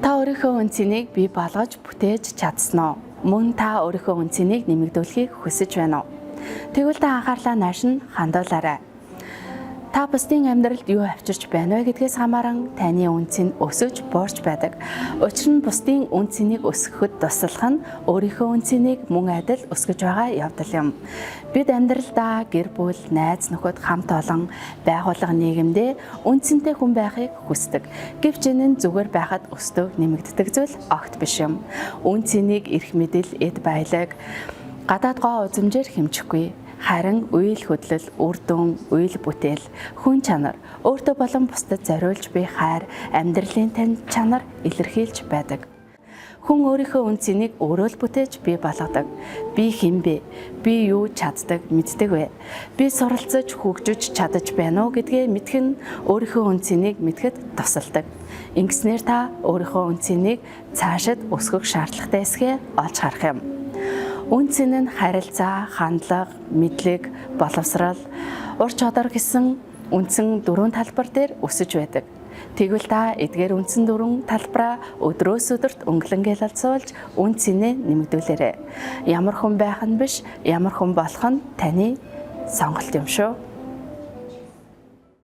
Та өөрийнхөө үн цэнийг бий болгож бүтээж чадсан уу? Мөн та өөрийнхөө үн цэнийг нэмэгдүүлэхийг хүсэж байна уу? Тэгвэл та анхаарлаа нааш нь хандуулаарай. Та бусдын амьдралд юу авчирч байна вэ гэдгээс хамааран таны үн цэн өсөж буурч байдаг. Учир нь бусдын үн цэнийг өсгөхөд туслах нь өөрийнхөө үн цэнийг мөн адил өсгөж байгаа явдал юм. Бид амьдралдаа гэр бүл, найз нөхөд, хамт олон байгууллага нийгэмдээ үн цэнтэй хүн байхыг хүсдэг. Гэвч энэ нь зүгээр байхад өсдөг, нэмэгддэг зүйл огт биш юм. Үн цэнийг эрх мэдэл, эд баялаг гадаад гоо үзмжээр хэмжихгүй. Харин үйл хөдлөл, үр дүн, үйл бүтээл, хүн чанар, өөртөө болон бусдад зориулж буй хайр, амьдралын тань чанар илэрхийлж байдаг. Хүн өөрийнхөө үн цэнийг өөрөө л бүтээж бий болгодог. Би хэн бэ? Би юу чаддаг, мэддэг вэ? Би суралцаж, хөгжиж чадаж байна уу гэдгээ мэдэх нь өөрийнхөө үн цэнийг мэдхэд тусалдаг. Ингэснээр та өөрийнхөө үн цэнийг цаашид өсгөх шаардлагатай эсгээ олж харах юм. Үн цэн нь харилцаа, хандлага, мэдлэг, боловсрал, ур чадвар гэсэн үндсэн дөрвөн талбар дээр өсөж байдаг. Тэгвэл та эдгээр үндсэн дөрвөн талбараа өдрөөс өдөрт өнгөлөнгөө ялцуулж үн цэнээ нэмэгдүүлээрэй. Ямар хүн байх нь биш, ямар хүн болох нь таны сонголт юм шүү.